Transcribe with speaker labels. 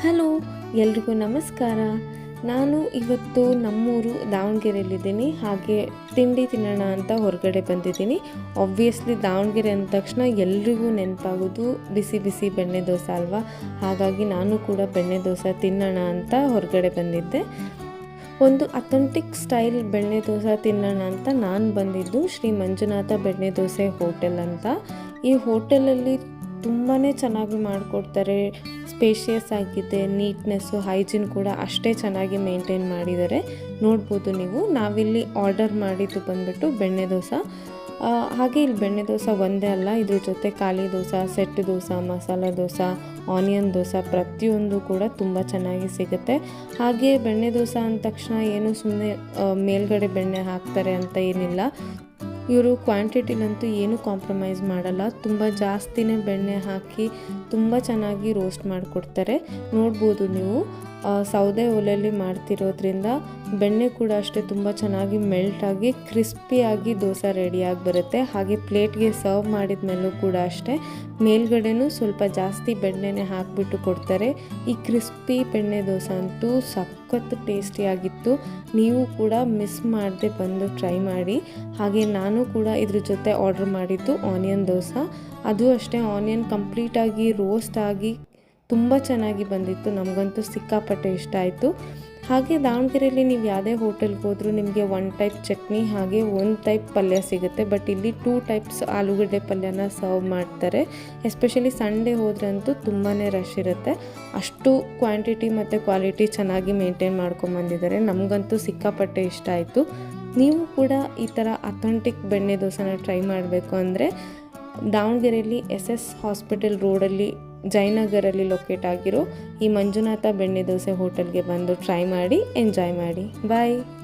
Speaker 1: Hello, ಎಲ್ರಿಗೂ ನಮಸ್ಕಾರ. ನಾನು ಇವತ್ತು ನಮ್ಮೂರು ದಾವಣಗೆರೆಯಲ್ಲಿದ್ದೀನಿ. ಹಾಗೆ ತಿಂಡಿ ತಿನ್ನೋಣ ಅಂತ ಹೊರಗಡೆ ಬಂದಿದ್ದೀನಿ. ಆಬ್ವಿಯಸ್ಲಿ ದಾವಣಗೆರೆ ಅಂದ ತಕ್ಷಣ ಎಲ್ರಿಗೂ ನೆನಪಾಗೋದು ಬಿಸಿ ಬಿಸಿ ಬೆಣ್ಣೆ ದೋಸೆ ಅಲ್ವಾ. ಹಾಗಾಗಿ ನಾನು ಕೂಡ ಬೆಣ್ಣೆ ದೋಸೆ ತಿನ್ನೋಣ ಅಂತ ಹೊರಗಡೆ ಬಂದಿದ್ದೆ. ಒಂದು ಅಥೆಂಟಿಕ್ ಸ್ಟೈಲ್ ಬೆಣ್ಣೆ ದೋಸೆ ತಿನ್ನೋಣ ಅಂತ ನಾನು ಬಂದಿದ್ದು ಶ್ರೀ ಮಂಜುನಾಥ ಬೆಣ್ಣೆ ದೋಸೆ ಹೋಟೆಲ್ ಅಂತ. ಈ ಹೋಟೆಲಲ್ಲಿ ತುಂಬಾ ಚೆನ್ನಾಗಿ ಮಾಡಿಕೊಡ್ತಾರೆ. ಸ್ಪೇಷಿಯಸ್ ಆಗಿದೆ, ನೀಟ್ನೆಸ್ಸು, ಹೈಜೀನ್ ಕೂಡ ಅಷ್ಟೇ ಚೆನ್ನಾಗಿ ಮೇಂಟೈನ್ ಮಾಡಿದ್ದಾರೆ. ನೋಡ್ಬೋದು ನೀವು. ನಾವಿಲ್ಲಿ ಆರ್ಡರ್ ಮಾಡಿದ್ದು ಬಂದುಬಿಟ್ಟು ಬೆಣ್ಣೆ ದೋಸೆ. ಹಾಗೆ ಇಲ್ಲಿ ಬೆಣ್ಣೆ ದೋಸೆ ಒಂದೇ ಅಲ್ಲ, ಇದ್ರ ಜೊತೆ ಖಾಲಿ ದೋಸೆ, ಸೆಟ್ ದೋಸೆ, ಮಸಾಲ ದೋಸೆ, ಆನಿಯನ್ ದೋಸೆ ಪ್ರತಿಯೊಂದು ಕೂಡ ತುಂಬ ಚೆನ್ನಾಗಿ ಸಿಗುತ್ತೆ. ಹಾಗೆ ಬೆಣ್ಣೆ ದೋಸೆ ಅಂದ ತಕ್ಷಣ ಏನು ಸುಮ್ಮನೆ ಮೇಲ್ಗಡೆ ಬೆಣ್ಣೆ ಹಾಕ್ತಾರೆ ಅಂತ ಏನಿಲ್ಲ. ಇವರು ಕ್ವಾಂಟಿಟಿಲಂತೂ ಏನೂ ಕಾಂಪ್ರಮೈಸ್ ಮಾಡಲ್ಲ. ತುಂಬ ಜಾಸ್ತಿನೇ ಬೆಣ್ಣೆ ಹಾಕಿ ತುಂಬ ಚೆನ್ನಾಗಿ ರೋಸ್ಟ್ ಮಾಡಿಕೊಡ್ತಾರೆ. ನೋಡ್ಬೋದು ನೀವು. ಸೌದೆ ಒಲೆಯಲ್ಲಿ ಮಾಡ್ತಿರೋದ್ರಿಂದ ಬೆಣ್ಣೆ ಕೂಡ ಅಷ್ಟೇ ತುಂಬ ಚೆನ್ನಾಗಿ ಮೆಲ್ಟಾಗಿ ಕ್ರಿಸ್ಪಿಯಾಗಿ ದೋಸೆ ರೆಡಿಯಾಗಿ ಬರುತ್ತೆ. ಹಾಗೆ ಪ್ಲೇಟ್ಗೆ ಸರ್ವ್ ಮಾಡಿದ ಮೇಲೂ ಕೂಡ ಅಷ್ಟೇ ಮೇಲ್ಗಡೆನೂ ಸ್ವಲ್ಪ ಜಾಸ್ತಿ ಬೆಣ್ಣೆನೇ ಹಾಕಿಬಿಟ್ಟು ಕೊಡ್ತಾರೆ. ಈ ಕ್ರಿಸ್ಪಿ ಬೆಣ್ಣೆ ದೋಸೆ ಅಂತೂ ಸಖತ್ತು ಟೇಸ್ಟಿಯಾಗಿತ್ತು. ನೀವು ಕೂಡ ಮಿಸ್ ಮಾಡದೆ ಬಂದು ಟ್ರೈ ಮಾಡಿ. ಹಾಗೆ ನಾನು ಕೂಡ ಇದ್ರ ಜೊತೆ ಆರ್ಡ್ರ್ ಮಾಡಿದ್ದು ಆನಿಯನ್ ದೋಸೆ. ಅದು ಅಷ್ಟೇ ಆನಿಯನ್ ಕಂಪ್ಲೀಟಾಗಿ ರೋಸ್ಟ್ ಆಗಿ ತುಂಬ ಚೆನ್ನಾಗಿ ಬಂದಿತ್ತು. ನಮಗಂತೂ ಸಿಕ್ಕಾಪಟ್ಟೆ ಇಷ್ಟ ಆಯಿತು. ಹಾಗೆ ದಾವಣಗೆರೆಯಲ್ಲಿ ನೀವು ಯಾವುದೇ ಹೋಟೆಲ್ಗೆ ಹೋದರೂ ನಿಮಗೆ 1 ಟೈಪ್ ಚಟ್ನಿ ಹಾಗೆ 1 ಟೈಪ್ ಪಲ್ಯ ಸಿಗುತ್ತೆ. ಬಟ್ ಇಲ್ಲಿ 2 ಟೈಪ್ಸ್ ಆಲೂಗಡ್ಡೆ ಪಲ್ಯನ ಸರ್ವ್ ಮಾಡ್ತಾರೆ. ಎಸ್ಪೆಷಲಿ ಸಂಡೇ ಹೋದ್ರಂತೂ ತುಂಬಾ ರಶ್ ಇರುತ್ತೆ. ಅಷ್ಟು ಕ್ವಾಂಟಿಟಿ ಮತ್ತು ಕ್ವಾಲಿಟಿ ಚೆನ್ನಾಗಿ ಮೇಂಟೈನ್ ಮಾಡ್ಕೊಂಬಂದಿದ್ದಾರೆ. ನಮಗಂತೂ ಸಿಕ್ಕಾಪಟ್ಟೆ ಇಷ್ಟ ಆಯಿತು. ನೀವು ಕೂಡ ಈ ಥರ ಅಥೆಂಟಿಕ್ ಬೆಣ್ಣೆ ದೋಸೆನ ಟ್ರೈ ಮಾಡಬೇಕು ಅಂದರೆ ದಾವಣಗೆರೆಯಲ್ಲಿ SS ಹಾಸ್ಪಿಟಲ್ ರೋಡಲ್ಲಿ ಜಯನಗರಲ್ಲಿ ಲೊಕೇಟ್ ಆಗಿರೋ ಈ ಮಂಜುನಾಥ ಬೆಣ್ಣೆ ದೋಸೆ ಹೋಟೆಲ್ಗೆ ಬಂದು ಟ್ರೈ ಮಾಡಿ, ಎಂಜಾಯ್ ಮಾಡಿ. ಬಾಯ್.